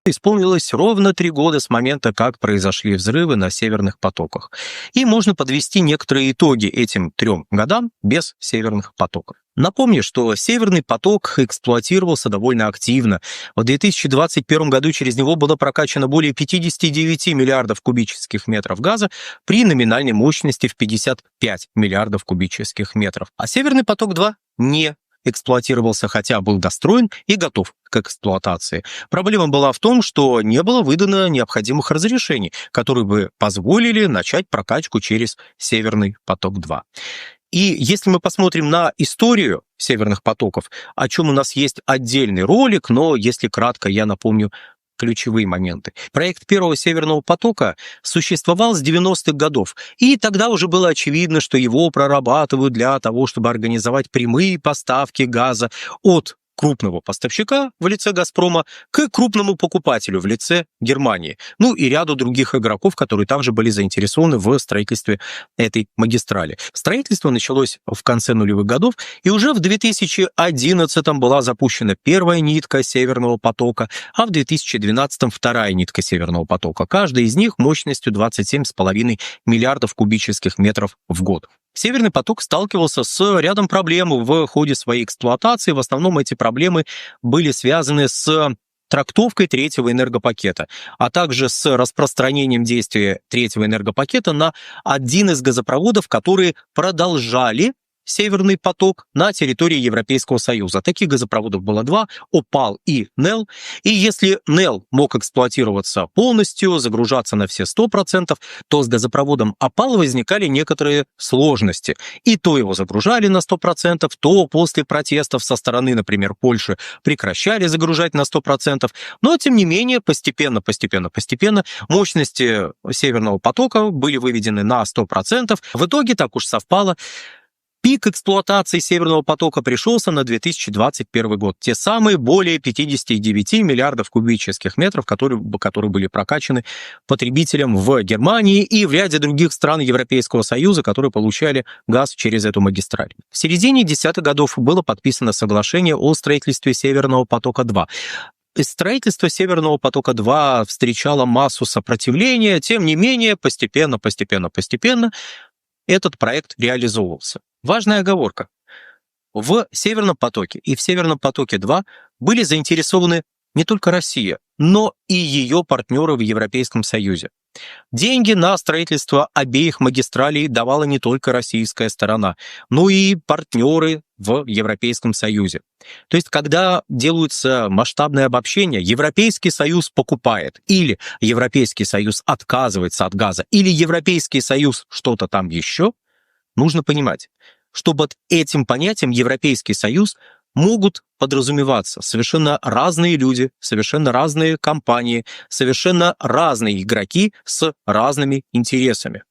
Исполнилось ровно 3 года с момента, как произошли взрывы на северных потоках. И можно подвести некоторые итоги этим 3 годам без северных потоков. Напомню, что Северный поток эксплуатировался довольно активно. В 2021 году через него было прокачано более 59 миллиардов кубических метров газа при номинальной мощности в 55 миллиардов кубических метров. А Северный поток-2 не эксплуатировался, хотя был достроен и готов к эксплуатации. Проблема была в том, что не было выдано необходимых разрешений, которые бы позволили начать прокачку через Северный поток-2. И если мы посмотрим на историю северных потоков, о чем у нас есть отдельный ролик, но если кратко, я напомню ключевые моменты. Проект первого Северного потока существовал с 90-х годов, и тогда уже было очевидно, что его прорабатывают для того, чтобы организовать прямые поставки газа от крупного поставщика в лице «Газпрома» к крупному покупателю в лице Германии. Ну и ряду других игроков, которые также были заинтересованы в строительстве этой магистрали. Строительство началось в конце нулевых годов, и уже в 2011-м была запущена первая нитка Северного потока, а в 2012-м вторая нитка Северного потока. Каждая из них мощностью 27,5 миллиардов кубических метров в год. Северный поток сталкивался с рядом проблем в ходе своей эксплуатации. В основном эти проблемы были связаны с трактовкой третьего энергопакета, а также с распространением действия третьего энергопакета на один из газопроводов, которые продолжали Северный поток на территории Европейского Союза. Таких газопроводов было 2, ОПАЛ и НЕЛ. И если НЕЛ мог эксплуатироваться полностью, загружаться на все 100%, то с газопроводом ОПАЛ возникали некоторые сложности. И то его загружали на 100%, то после протестов со стороны, например, Польши прекращали загружать на 100%. Но, тем не менее, постепенно мощности Северного потока были выведены на 100%. В итоге так уж совпало. Пик эксплуатации Северного потока пришелся на 2021 год. Те самые более 59 миллиардов кубических метров, которые были прокачаны потребителям в Германии и в ряде других стран Европейского Союза, которые получали газ через эту магистраль. В середине 10-х годов было подписано соглашение о строительстве Северного потока-2. Строительство Северного потока-2 встречало массу сопротивления, тем не менее, постепенно этот проект реализовывался. Важная оговорка. В Северном потоке и в Северном потоке-2 были заинтересованы не только Россия, но и ее партнеры в Европейском Союзе. Деньги на строительство обеих магистралей давала не только российская сторона, но и партнеры в Европейском Союзе. То есть, когда делаются масштабные обобщения, Европейский Союз покупает, или Европейский Союз отказывается от газа, или Европейский Союз что-то там еще, нужно понимать, что под этим понятием Европейский Союз могут подразумеваться совершенно разные люди, совершенно разные компании, совершенно разные игроки с разными интересами.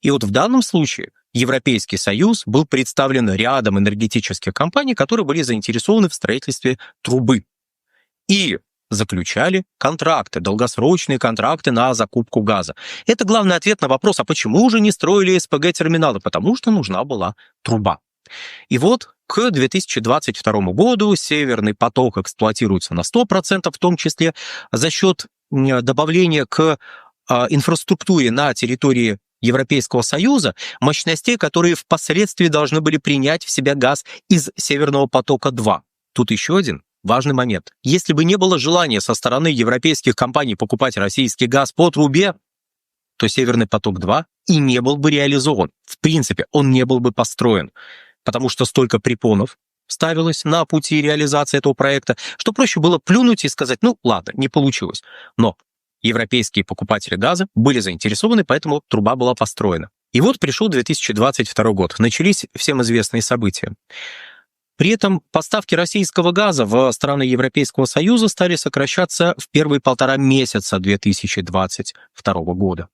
И вот в данном случае Европейский Союз был представлен рядом энергетических компаний, которые были заинтересованы в строительстве трубы и заключали контракты, долгосрочные контракты на закупку газа. Это главный ответ на вопрос, а почему же не строили СПГ-терминалы? Потому что нужна была труба. И вот к 2022 году Северный поток эксплуатируется на 100%, в том числе за счет добавления к инфраструктуре на территории Европейского Союза мощностей, которые впоследствии должны были принять в себя газ из Северного потока-2. Тут еще один важный момент. Если бы не было желания со стороны европейских компаний покупать российский газ по трубе, то Северный поток-2 и не был бы реализован. В принципе, он не был бы построен, потому что столько препонов ставилось на пути реализации этого проекта, что проще было плюнуть и сказать, ну ладно, не получилось. Но европейские покупатели газа были заинтересованы, поэтому труба была построена. И вот пришел 2022 год. Начались всем известные события. При этом поставки российского газа в страны Европейского Союза стали сокращаться в первые 1,5 месяца 2022 года.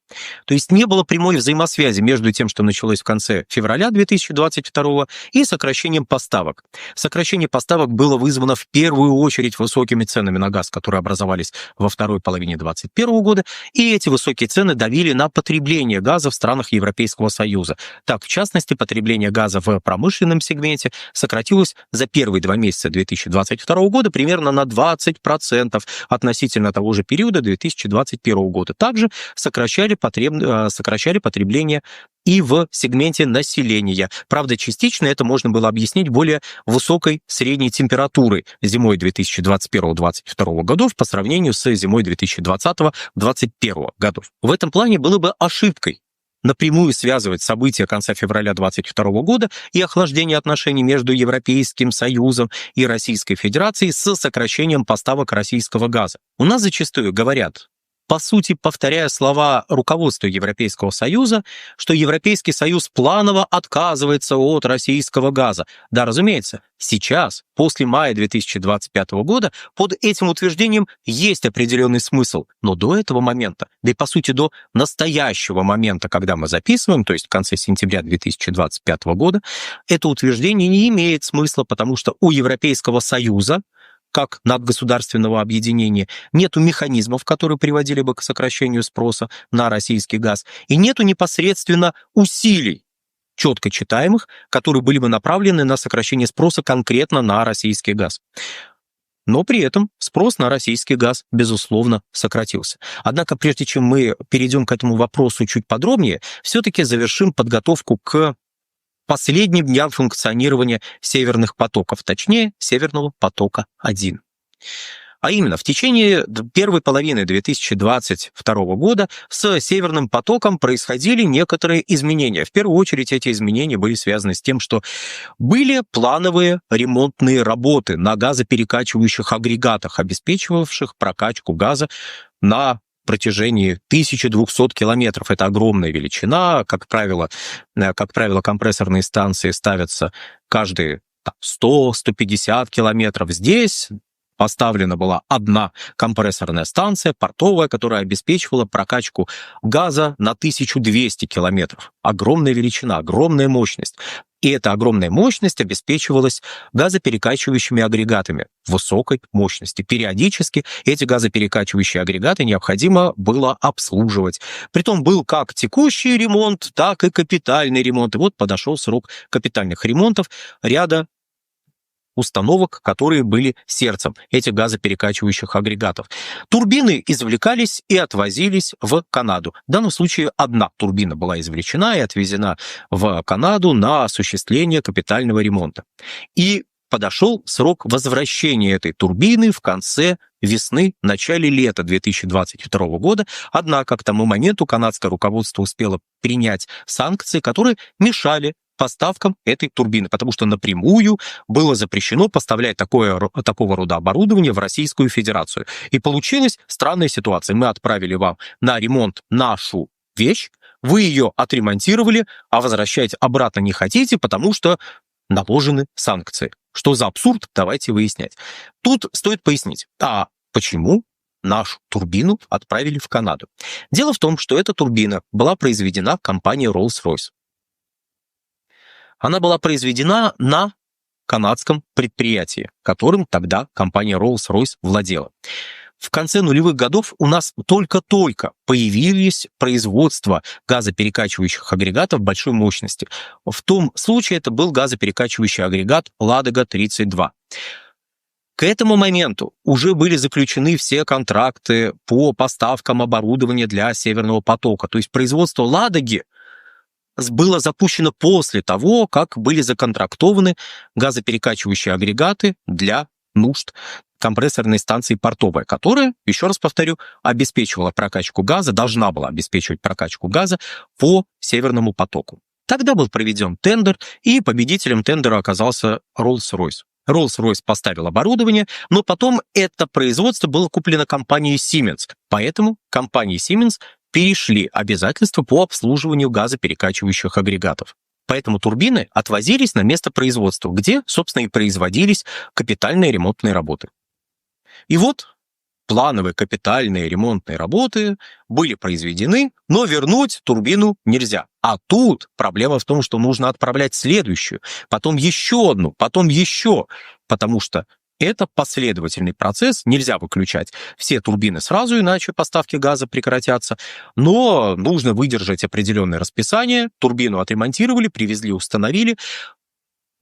То есть не было прямой взаимосвязи между тем, что началось в конце февраля 2022 и сокращением поставок. Сокращение поставок было вызвано в первую очередь высокими ценами на газ, которые образовались во второй половине 2021 года, и эти высокие цены давили на потребление газа в странах Европейского Союза. Так, в частности, потребление газа в промышленном сегменте сократилось увеличилась за первые 2 месяца 2022 года примерно на 20% относительно того же периода 2021 года. Также сокращали потребление и в сегменте населения. Правда, частично это можно было объяснить более высокой средней температурой зимой 2021-2022 годов по сравнению с зимой 2020-2021 годов. В этом плане было бы ошибкой напрямую связывать события конца февраля 2022 года и охлаждение отношений между Европейским Союзом и Российской Федерацией с сокращением поставок российского газа. У нас зачастую говорят, по сути, повторяя слова руководства Европейского Союза, что Европейский Союз планово отказывается от российского газа. Да, разумеется, сейчас, после мая 2025 года, под этим утверждением есть определенный смысл. Но до этого момента, да и по сути до настоящего момента, когда мы записываем, то есть в конце сентября 2025 года, это утверждение не имеет смысла, потому что у Европейского Союза как надгосударственного объединения, нету механизмов, которые приводили бы к сокращению спроса на российский газ, и нету непосредственно усилий, четко читаемых, которые были бы направлены на сокращение спроса конкретно на российский газ. Но при этом спрос на российский газ, безусловно, сократился. Однако, прежде чем мы перейдем к этому вопросу чуть подробнее, все-таки завершим подготовку к последним дням функционирования северных потоков, точнее, Северного потока-1. А именно, в течение первой половины 2022 года с Северным потоком происходили некоторые изменения. В первую очередь эти изменения были связаны с тем, что были плановые ремонтные работы на газоперекачивающих агрегатах, обеспечивавших прокачку газа на протяжении 1200 километров. Это огромная величина. Как правило, компрессорные станции ставятся каждые 100-150 километров. Здесь поставлена была одна компрессорная станция, портовая, которая обеспечивала прокачку газа на 1200 километров. Огромная величина, огромная мощность. И эта огромная мощность обеспечивалась газоперекачивающими агрегатами высокой мощности. Периодически эти газоперекачивающие агрегаты необходимо было обслуживать. Притом был как текущий ремонт, так и капитальный ремонт. И вот подошел срок капитальных ремонтов ряда установок, которые были сердцем этих газоперекачивающих агрегатов. Турбины извлекались и отвозились в Канаду. В данном случае одна турбина была извлечена и отвезена в Канаду на осуществление капитального ремонта. И подошел срок возвращения этой турбины в конце весны, начале лета 2022 года. Однако к тому моменту канадское руководство успело принять санкции, которые мешали поставкам этой турбины, потому что напрямую было запрещено поставлять такого рода оборудование в Российскую Федерацию. И получилась странная ситуация. Мы отправили вам на ремонт нашу вещь, вы ее отремонтировали, а возвращать обратно не хотите, потому что наложены санкции. Что за абсурд? Давайте выяснять. Тут стоит пояснить, а почему нашу турбину отправили в Канаду? Дело в том, что эта турбина была произведена компанией Rolls-Royce. Она была произведена на канадском предприятии, которым тогда компания Rolls-Royce владела. В конце нулевых годов у нас только-только появились производства газоперекачивающих агрегатов большой мощности. В том случае это был газоперекачивающий агрегат Ладога-32. К этому моменту уже были заключены все контракты по поставкам оборудования для Северного потока. То есть производство Ладоги было запущено после того, как были законтрактованы газоперекачивающие агрегаты для нужд компрессорной станции портовая, которая, еще раз повторю, обеспечивала прокачку газа, должна была обеспечивать прокачку газа по Северному потоку. Тогда был проведен тендер, и победителем тендера оказался Rolls-Royce. Rolls-Royce поставил оборудование, но потом это производство было куплено компанией Siemens. Поэтому компании Siemens перешли обязательства по обслуживанию газоперекачивающих агрегатов. Поэтому турбины отвозились на место производства, где, собственно, и производились капитальные ремонтные работы. И вот плановые капитальные ремонтные работы были произведены, но вернуть турбину нельзя. А тут проблема в том, что нужно отправлять следующую, потом еще одну, потом еще, потому что это последовательный процесс, нельзя выключать все турбины сразу, иначе поставки газа прекратятся, но нужно выдержать определенное расписание, турбину отремонтировали, привезли, установили.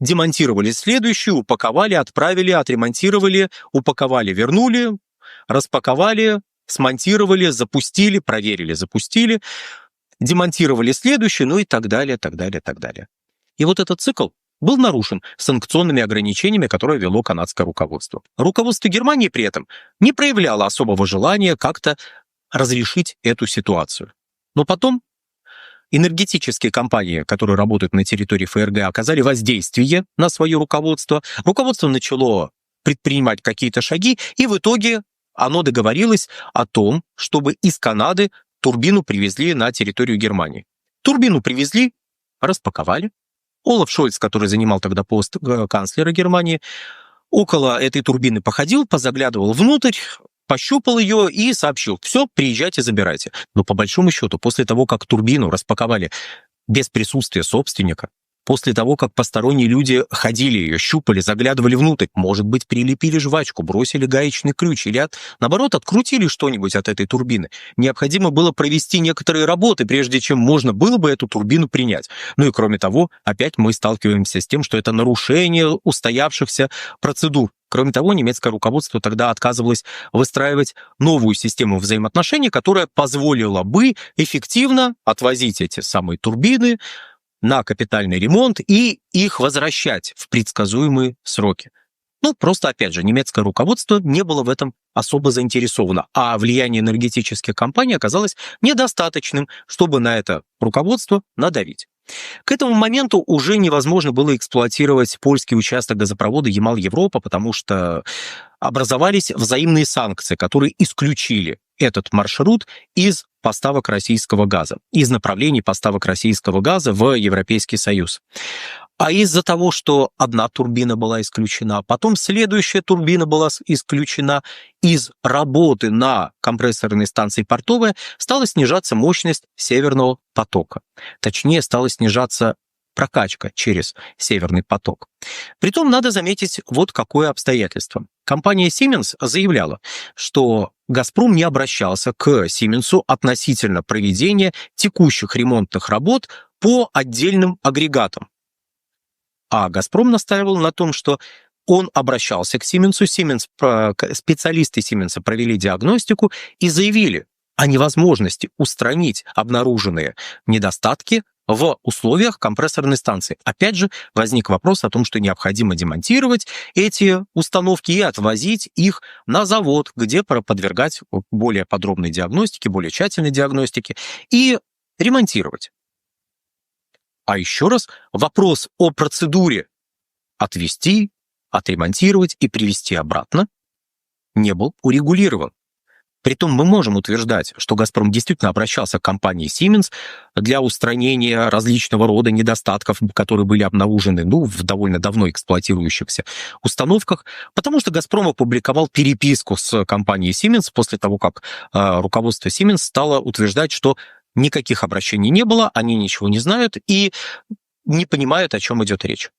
демонтировали следующую, упаковали, отправили, отремонтировали, упаковали, вернули, распаковали, смонтировали, запустили, проверили, запустили, демонтировали следующую, ну и так далее, так далее, так далее. И вот этот цикл был нарушен санкционными ограничениями, которые вело канадское руководство. Руководство Германии при этом не проявляло особого желания как-то разрешить эту ситуацию. Но потом энергетические компании, которые работают на территории ФРГ, оказали воздействие на свое руководство. Руководство начало предпринимать какие-то шаги, и в итоге оно договорилось о том, чтобы из Канады турбину привезли на территорию Германии. Турбину привезли, распаковали. Олаф Шольц, который занимал тогда пост канцлера Германии, около этой турбины походил, позаглядывал внутрь, пощупал ее и сообщил: все, приезжайте, забирайте. Но по большому счету, после того, как турбину распаковали без присутствия собственника, после того, как посторонние люди ходили ее, щупали, заглядывали внутрь, может быть, прилепили жвачку, бросили гаечный ключ или, наоборот, открутили что-нибудь от этой турбины. Необходимо было провести некоторые работы, прежде чем можно было бы эту турбину принять. Ну и кроме того, опять мы сталкиваемся с тем, что это нарушение устоявшихся процедур. Кроме того, немецкое руководство тогда отказывалось выстраивать новую систему взаимоотношений, которая позволила бы эффективно отвозить эти самые турбины на капитальный ремонт и их возвращать в предсказуемые сроки. Ну, просто, опять же, немецкое руководство не было в этом особо заинтересовано, а влияние энергетических компаний оказалось недостаточным, чтобы на это руководство надавить. К этому моменту уже невозможно было эксплуатировать польский участок газопровода Ямал-Европа, потому что образовались взаимные санкции, которые исключили этот маршрут из поставок российского газа, из направлений поставок российского газа в Европейский Союз. А из-за того, что одна турбина была исключена, потом следующая турбина была исключена из работы на компрессорной станции «Портовая», стала снижаться мощность Северного потока. Точнее, стала снижаться прокачка через Северный поток. Притом надо заметить вот какое обстоятельство. Компания Siemens заявляла, что «Газпром» не обращался к Siemens относительно проведения текущих ремонтных работ по отдельным агрегатам. А «Газпром» настаивал на том, что он обращался к Siemens, специалисты Siemens провели диагностику и заявили о невозможности устранить обнаруженные недостатки в условиях компрессорной станции. Опять же, возник вопрос о том, что необходимо демонтировать эти установки и отвозить их на завод, где подвергать более подробной диагностике, более тщательной диагностике и ремонтировать. А еще раз, вопрос о процедуре отвезти, отремонтировать и привезти обратно не был урегулирован. Притом мы можем утверждать, что «Газпром» действительно обращался к компании Siemens для устранения различного рода недостатков, которые были обнаружены в довольно давно эксплуатирующихся установках, потому что «Газпром» опубликовал переписку с компанией Siemens после того, как руководство Siemens стало утверждать, что никаких обращений не было, они ничего не знают и не понимают, о чем идет речь.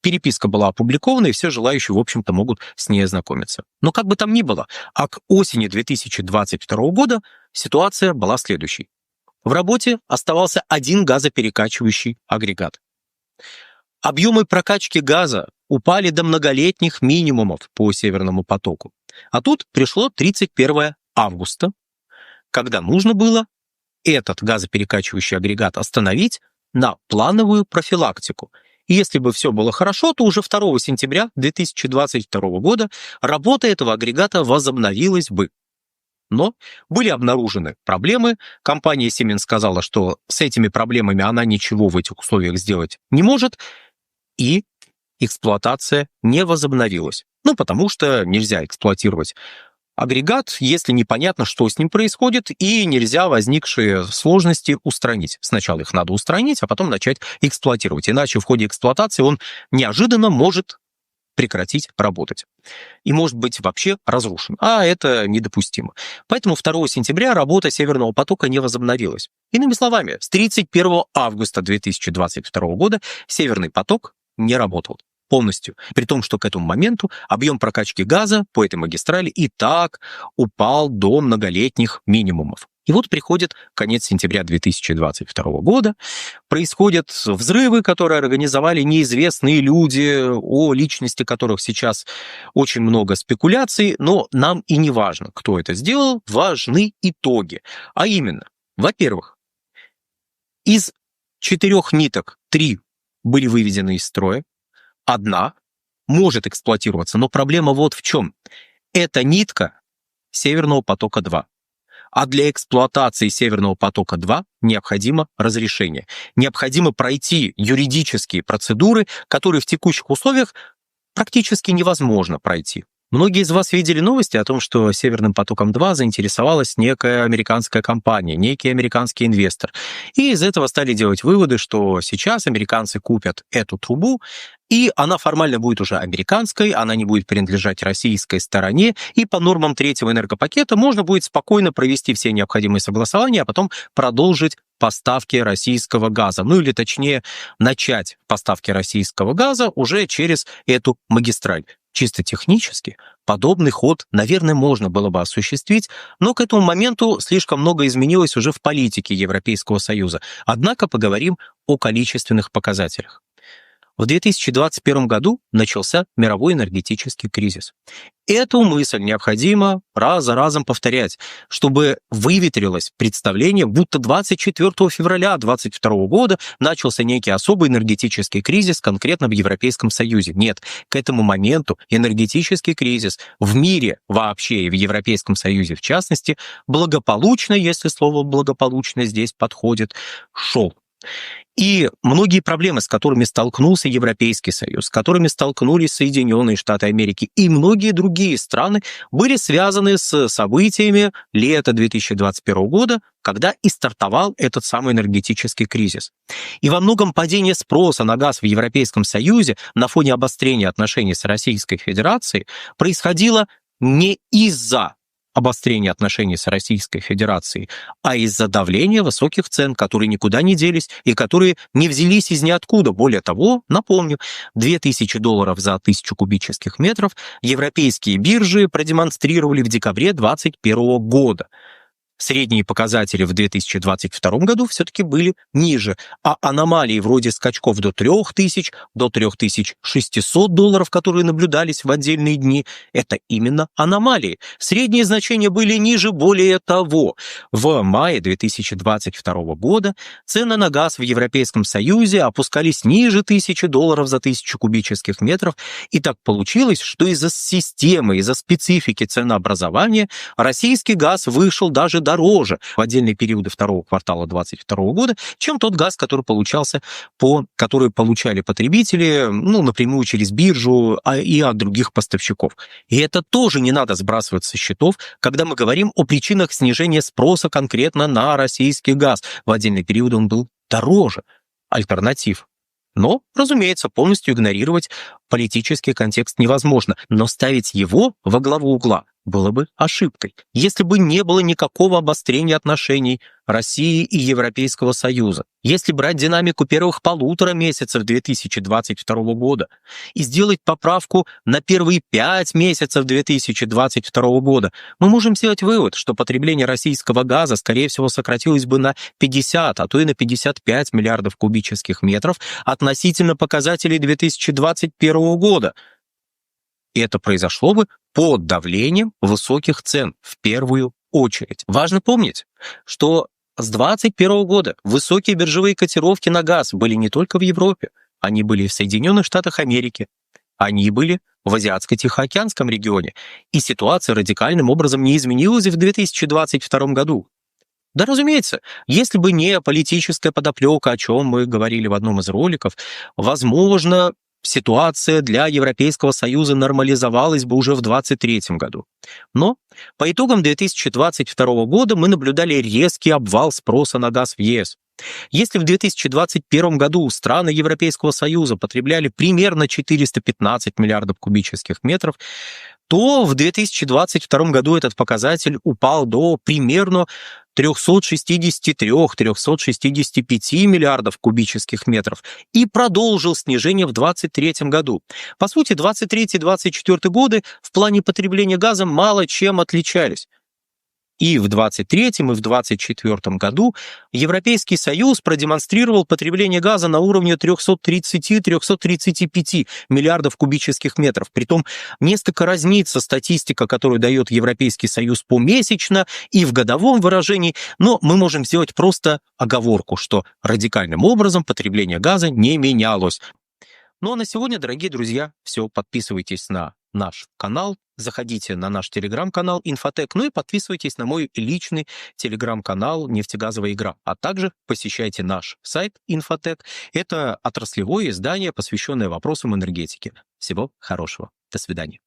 Переписка была опубликована, и все желающие, в общем-то, могут с ней ознакомиться. Но как бы там ни было, а к осени 2022 года ситуация была следующей. В работе оставался один газоперекачивающий агрегат. Объемы прокачки газа упали до многолетних минимумов по Северному потоку. А тут пришло 31 августа, когда нужно было этот газоперекачивающий агрегат остановить на плановую профилактику. И если бы все было хорошо, то уже 2 сентября 2022 года работа этого агрегата возобновилась бы. Но были обнаружены проблемы. Компания Siemens сказала, что с этими проблемами она ничего в этих условиях сделать не может, и эксплуатация не возобновилась. Потому что нельзя эксплуатировать агрегат, если непонятно, что с ним происходит, и нельзя возникшие сложности устранить. Сначала их надо устранить, а потом начать эксплуатировать. Иначе в ходе эксплуатации он неожиданно может прекратить работать. И может быть вообще разрушен. А это недопустимо. Поэтому 2 сентября работа Северного потока не возобновилась. Иными словами, с 31 августа 2022 года Северный поток не работал полностью. При том, что к этому моменту объем прокачки газа по этой магистрали и так упал до многолетних минимумов. И вот приходит конец сентября 2022 года, происходят взрывы, которые организовали неизвестные люди, о личности которых сейчас очень много спекуляций, но нам и не важно, кто это сделал, важны итоги. А именно, во-первых, из 4 ниток 3 были выведены из строя, одна может эксплуатироваться, но проблема вот в чем. Это нитка Северного потока-2. А для эксплуатации Северного потока-2 необходимо разрешение. Необходимо пройти юридические процедуры, которые в текущих условиях практически невозможно пройти. Многие из вас видели новости о том, что Северным потоком-2 заинтересовалась некая американская компания, некий американский инвестор. И из этого стали делать выводы, что сейчас американцы купят эту трубу, и она формально будет уже американской, она не будет принадлежать российской стороне, и по нормам третьего энергопакета можно будет спокойно провести все необходимые согласования, а потом продолжить поставки российского газа. Ну или точнее, начать поставки российского газа уже через эту магистраль. Чисто технически подобный ход, наверное, можно было бы осуществить, но к этому моменту слишком много изменилось уже в политике Европейского Союза. Однако поговорим о количественных показателях. В 2021 году начался мировой энергетический кризис. Эту мысль необходимо раз за разом повторять, чтобы выветрилось представление, будто 24 февраля 2022 года начался некий особый энергетический кризис конкретно в Европейском Союзе. Нет, к этому моменту энергетический кризис в мире вообще и в Европейском Союзе в частности благополучно, если слово «благополучно» здесь подходит, шел. И многие проблемы, с которыми столкнулся Европейский Союз, с которыми столкнулись Соединенные Штаты Америки и многие другие страны, были связаны с событиями лета 2021 года, когда и стартовал этот самый энергетический кризис. И во многом падение спроса на газ в Европейском Союзе на фоне обострения отношений с Российской Федерацией происходило не из-за обострения отношений с Российской Федерацией, а из-за давления высоких цен, которые никуда не делись и которые не взялись из ниоткуда. Более того, напомню, $2000 за 1000 кубических метров европейские биржи продемонстрировали в декабре 2021 года. Средние показатели в 2022 году все-таки были ниже, а аномалии вроде скачков до 3000, до $3600, которые наблюдались в отдельные дни, это именно аномалии. Средние значения были ниже. Более того, в мае 2022 года цены на газ в Европейском Союзе опускались ниже $1000 за 1000 кубических метров, и так получилось, что из-за системы, из-за специфики ценообразования российский газ вышел даже дороже в отдельные периоды второго квартала 2022 года, чем тот газ, который который получали потребители, напрямую через биржу и от других поставщиков. И это тоже не надо сбрасывать со счетов, когда мы говорим о причинах снижения спроса конкретно на российский газ. В отдельные периоды он был дороже альтернатив. Но, разумеется, полностью игнорировать политический контекст невозможно, но ставить его во главу угла было бы ошибкой. Если бы не было никакого обострения отношений России и Европейского Союза, если брать динамику первых 1,5 месяцев 2022 года и сделать поправку на первые 5 месяцев 2022 года, мы можем сделать вывод, что потребление российского газа, скорее всего, сократилось бы на 50, а то и на 55 миллиардов кубических метров относительно показателей 2021 года. И это произошло бы под давлением высоких цен в первую очередь. Важно помнить, что с 2021 года высокие биржевые котировки на газ были не только в Европе, они были и в Соединенных Штатах Америки, они были в Азиатско-Тихоокеанском регионе, и ситуация радикальным образом не изменилась в 2022 году. Да, разумеется, если бы не политическая подоплека, о чем мы говорили в одном из роликов, возможно, ситуация для Европейского Союза нормализовалась бы уже в 2023 году. Но по итогам 2022 года мы наблюдали резкий обвал спроса на газ в ЕС. Если в 2021 году страны Европейского Союза потребляли примерно 415 миллиардов кубических метров, то в 2022 году этот показатель упал до примерно 363-365 миллиардов кубических метров и продолжил снижение в 2023 году. По сути, 2023-2024 годы в плане потребления газа мало чем отличались. И в 23 и в 24 году Европейский Союз продемонстрировал потребление газа на уровне 330-335 миллиардов кубических метров. Притом несколько разнится статистика, которую дает Европейский Союз помесячно и в годовом выражении, но мы можем сделать просто оговорку, что радикальным образом потребление газа не менялось. Ну а на сегодня, дорогие друзья, все. Подписывайтесь на наш канал, заходите на наш телеграм-канал «Инфотек», ну и подписывайтесь на мой личный телеграм-канал «Нефтегазовая игра», а также посещайте наш сайт «Инфотек». Это отраслевое издание, посвященное вопросам энергетики. Всего хорошего. До свидания.